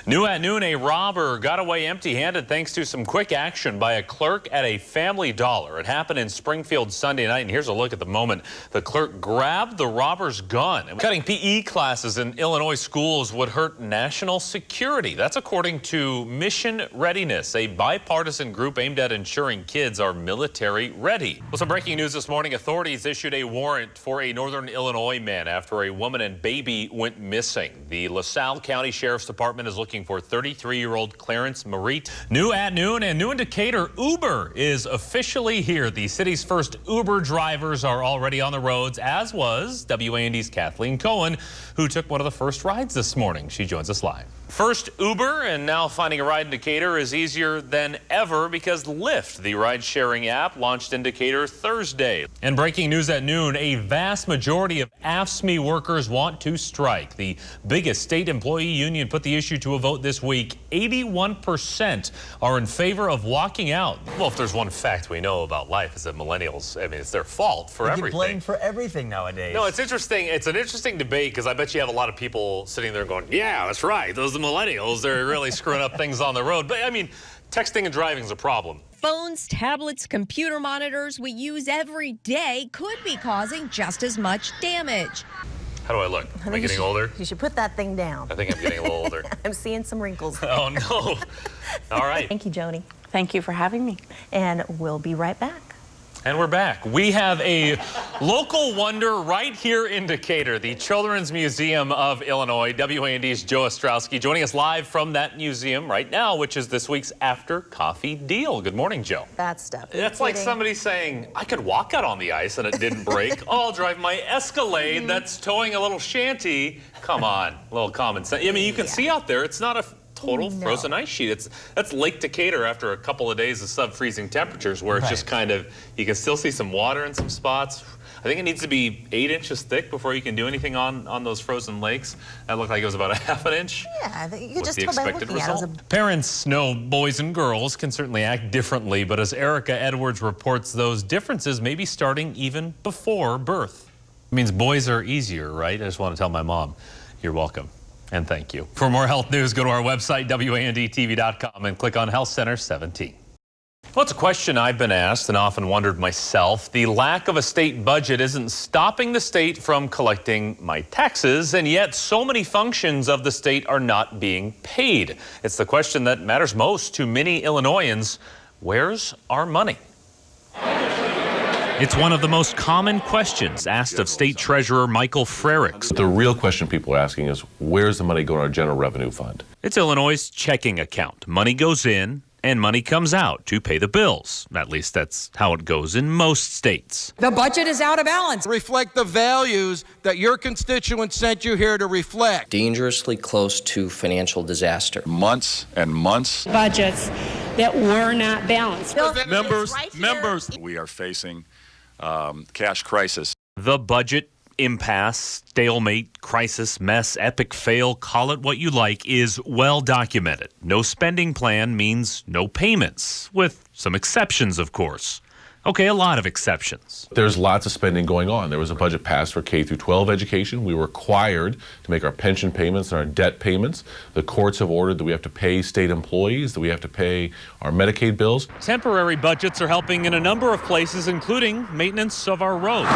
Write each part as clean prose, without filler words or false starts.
New at noon, a robber got away empty-handed thanks to some quick action by a clerk at a Family Dollar. It happened in Springfield Sunday night, and here's a look at the moment. The clerk grabbed the robber's gun. Cutting PE classes in Illinois schools would hurt national security. That's according to Mission Readiness, a bipartisan group aimed at ensuring kids are military ready. Well, some breaking news this morning. Authorities issued a warrant for a northern Illinois man after a woman and baby went missing. The LaSalle County Sheriff's Department is looking for 33-year-old Clarence Marit. New at noon and new in Decatur, Uber is officially here. The city's first Uber drivers are already on the roads, as was WAND's Kathleen Cohen, who took one of the first rides this morning. She joins us live. First Uber, and now finding a ride in Decatur is easier than ever because Lyft, the ride-sharing app, launched in Decatur Thursday. And breaking news at noon, a vast majority of AFSCME workers want to strike. The biggest state employee union put the issue to a vote this week. 81% are in favor of walking out. Well, if there's one fact we know about life is that millennials, I mean, it's their fault for everything. They get blamed for everything nowadays. No, it's interesting. It's an interesting debate because I bet you have a lot of people sitting there going, yeah, that's right. Those are the millennials. They're really screwing up things on the road. But I mean, texting and driving is a problem. Phones, tablets, computer monitors we use every day could be causing just as much damage. How do I look? Am I getting older? You should put that thing down. I think I'm getting a little older. I'm seeing some wrinkles. Oh, no. All right. Thank you, Joni. Thank you for having me. And we'll be right back. And we're back. We have a local wonder right here in Decatur, the Children's Museum of Illinois. WAND's Joe Ostrowski joining us live from that museum right now, which is this week's After Coffee Deal. Good morning, Joe. That stuff. That's like somebody saying, I could walk out on the ice and it didn't break. Oh, I'll drive my Escalade that's towing a little shanty. Come on, a little common sense. I mean, you can see out there, it's not a total frozen ice sheet. That's Lake Decatur after a couple of days of sub-freezing temperatures where it's just kind of, you can still see some water in some spots. I think it needs to be 8 inches thick before you can do anything on those frozen lakes. That looked like it was about a half an inch. Yeah, you could just the tell by expected looking at result. it. Parents know boys and girls can certainly act differently, but as Erica Edwards reports, those differences may be starting even before birth. It means boys are easier, right? I just want to tell my mom, you're welcome. And thank you. For more health news, go to our website, WANDTV.com, and click on Health Center 17. Well, it's a question I've been asked and often wondered myself. The lack of a state budget isn't stopping the state from collecting my taxes, and yet so many functions of the state are not being paid. It's the question that matters most to many Illinoisans. Where's our money? It's one of the most common questions asked of State Treasurer Michael Frerichs. The real question people are asking is, where's the money going to our general revenue fund? It's Illinois' checking account. Money goes in and money comes out to pay the bills. At least that's how it goes in most states. The budget is out of balance. Reflect the values that your constituents sent you here to reflect. Dangerously close to financial disaster. Months and months. Budgets that were not balanced. Members, we are facing cash crisis. The budget impasse, stalemate, crisis, mess, epic fail, call it what you like, is well documented. No spending plan means no payments, with some exceptions, of course. Okay, a lot of exceptions. There's lots of spending going on. There was a budget passed for K through 12 education. We were required to make our pension payments and our debt payments. The courts have ordered that we have to pay state employees, that we have to pay our Medicaid bills. Temporary budgets are helping in a number of places, including maintenance of our roads.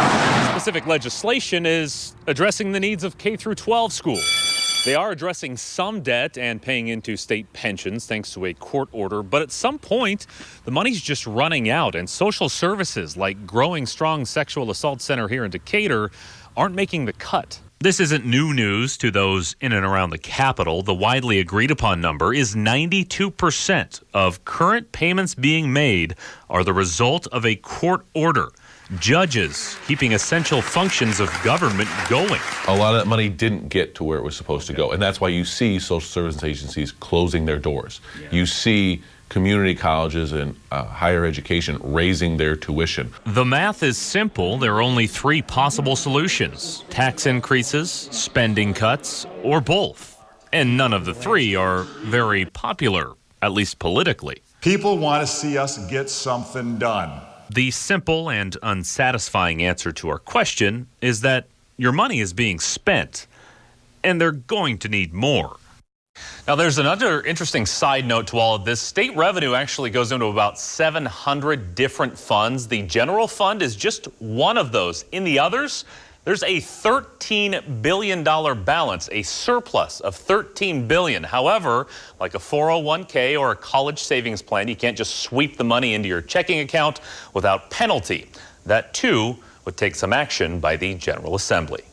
Specific legislation is addressing the needs of K through 12 schools. They are addressing some debt and paying into state pensions thanks to a court order, but at some point, the money's just running out, and social services like Growing Strong Sexual Assault Center here in Decatur aren't making the cut. This isn't new news to those in and around the Capitol. The widely agreed upon number is 92% of current payments being made are the result of a court order. Judges keeping essential functions of government going. A lot of that money didn't get to where it was supposed to go, and that's why you see social service agencies closing their doors. You see community colleges and higher education raising their tuition. The math is simple. There are only three possible solutions: tax increases, spending cuts, or both. And none of the three are very popular, at least politically. People want to see us get something done. The simple and unsatisfying answer to our question is that your money is being spent, and they're going to need more. Now, there's another interesting side note to all of this. State revenue actually goes into about 700 different funds. The general fund is just one of those. In the others, there's a $13 billion balance, a surplus of $13 billion. However, like a 401k or a college savings plan, you can't just sweep the money into your checking account without penalty. That, too, would take some action by the General Assembly.